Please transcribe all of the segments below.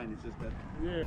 fine. It's just that. Yeah.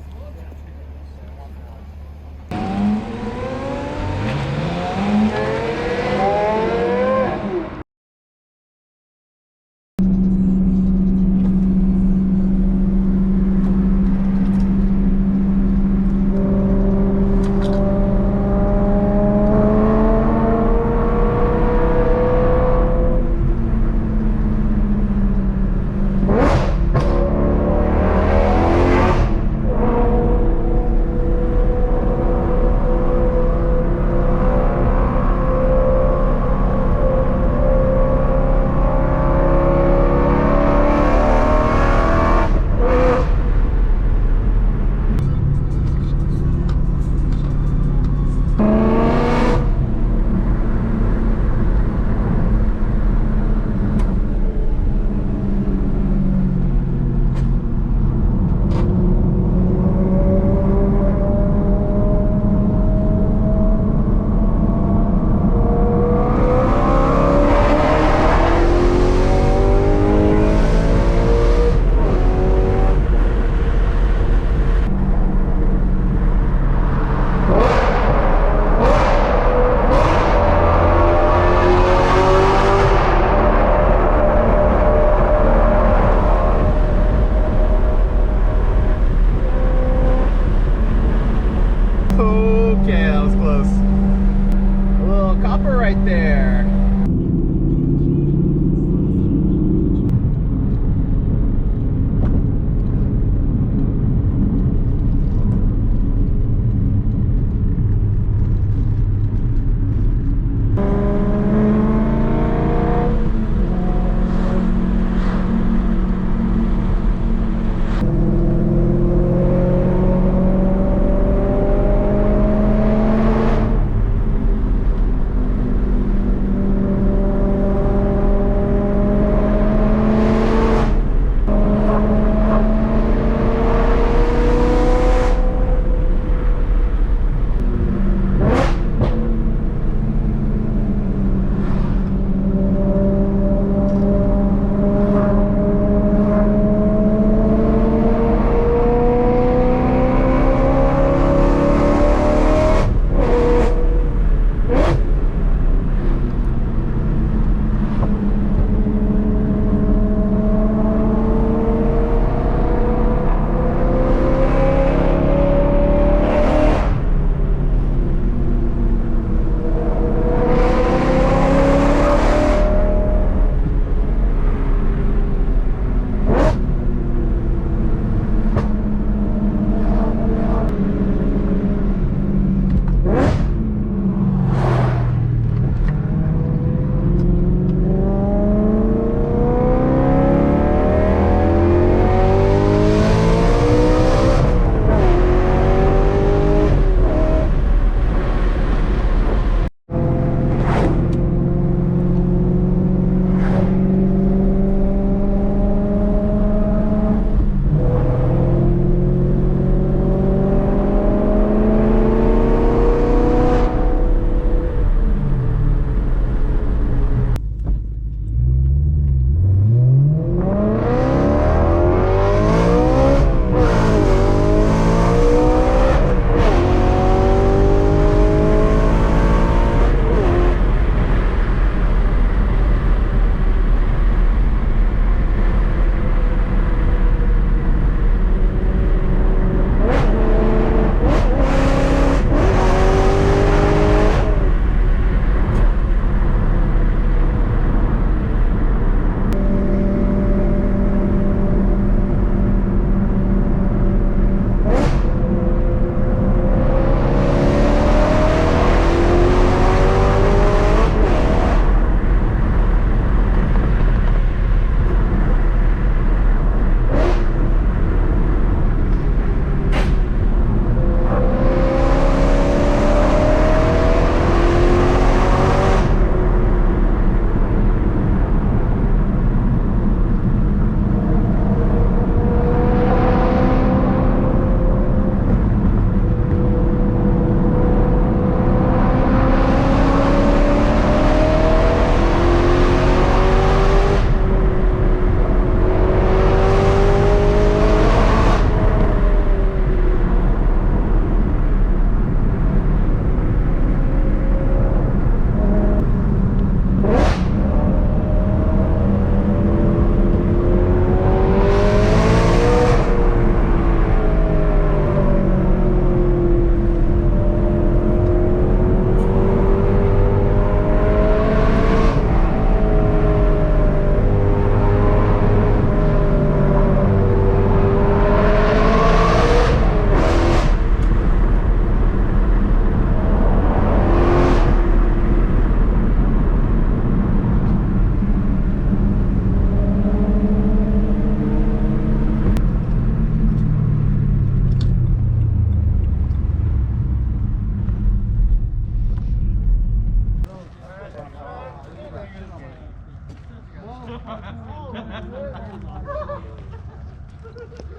Okay, that was close. A little copper right there.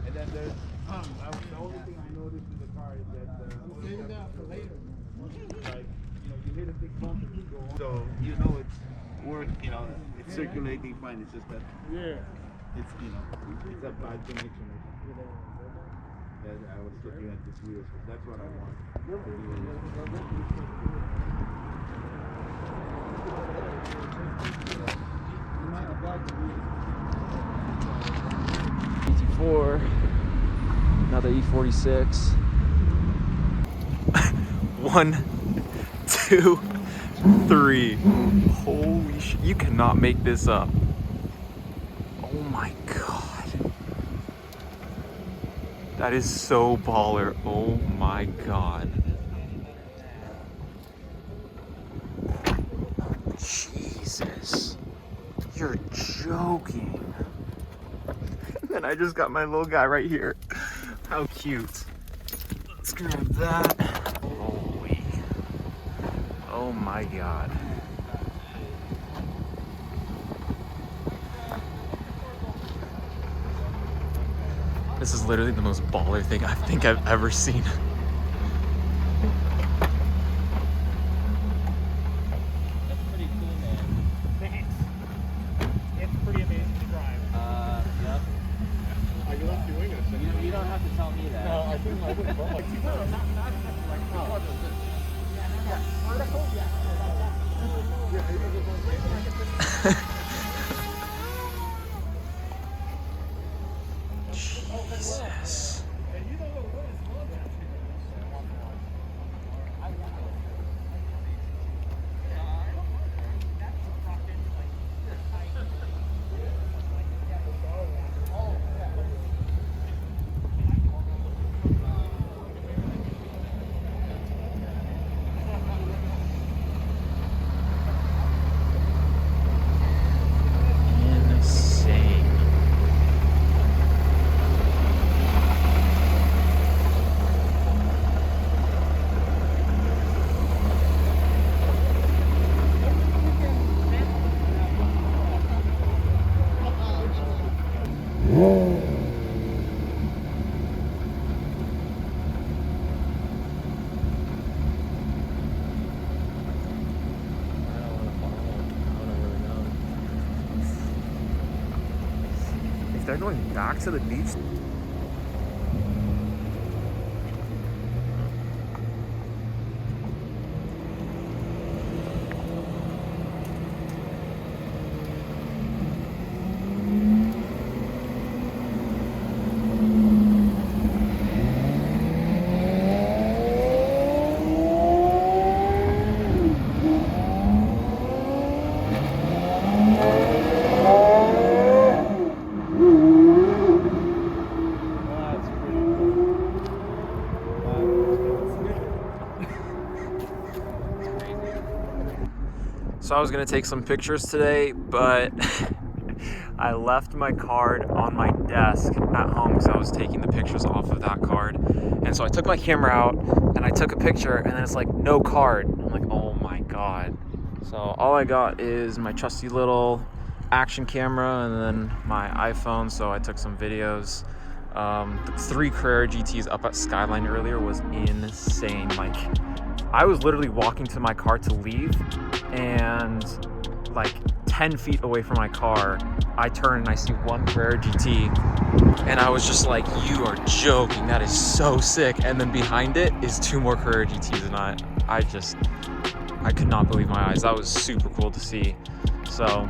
And then there's the only thing I noticed in the car is that save that for later. Like, you hit a big bump and you go on. So it's work, it's circulating fine. It's just that it's it's a bad connection. As I was looking at this wheel, so that's what I want. 4, another E46. 1, 2, 3. Holy shit, you cannot make this up. Oh my god. That is so baller. Oh my god. Jesus. You're joking. And I just got my little guy right here. How cute. Let's grab that. Holy. Oh my god. This is literally the most baller thing I think I've ever seen. That's pretty cool, man. Thanks. It's pretty amazing to drive. Yep. Are you not doing it? You don't have to tell me that. No, I think I wouldn't go like Jesus. Insane. If they're going back to the beach. So I was gonna take some pictures today, but I left my card on my desk at home because I was taking the pictures off of that card. And so I took my camera out and I took a picture and then it's like, no card. I'm like, oh my God. So all I got is my trusty little action camera and then my iPhone. So I took some videos. The 3 Carrera GTs up at Skyline earlier was insane. Like, I was literally walking to my car to leave, and like 10 feet away from my car, I turn and I see 1 Carrera GT, and I was just like, you are joking, that is so sick. And then behind it is 2 more Carrera GTs, and I could not believe my eyes. That was super cool to see. So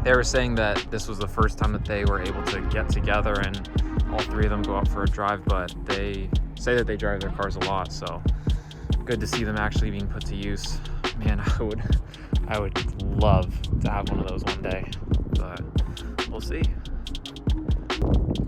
they were saying that this was the first time that they were able to get together and all 3 of them go out for a drive, but they say that they drive their cars a lot, so good to see them actually being put to use. Man, I would love to have one of those one day, but we'll see.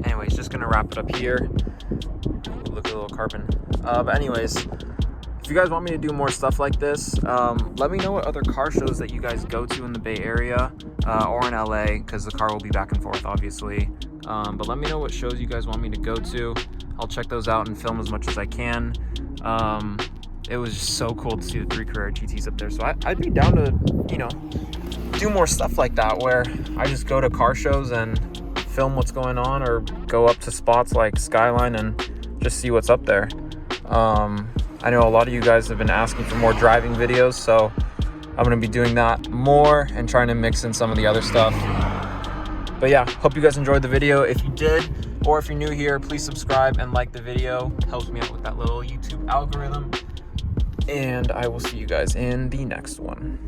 Anyways, just gonna wrap it up here. Ooh, look at a little carbon. But anyways, if you guys want me to do more stuff like this, let me know what other car shows that you guys go to in the Bay Area or in LA, because the car will be back and forth, obviously. But let me know what shows you guys want me to go to. I'll check those out and film as much as I can. it was just so cool to see the 3 Carrera GTs up there. So I'd be down to, you know, do more stuff like that where I just go to car shows and film what's going on, or go up to spots like Skyline and just see what's up there. I know a lot of you guys have been asking for more driving videos, so I'm gonna be doing that more and trying to mix in some of the other stuff. But yeah, hope you guys enjoyed the video. If you did, or if you're new here, please subscribe and like the video. Helps me out with that little YouTube algorithm. And I will see you guys in the next one.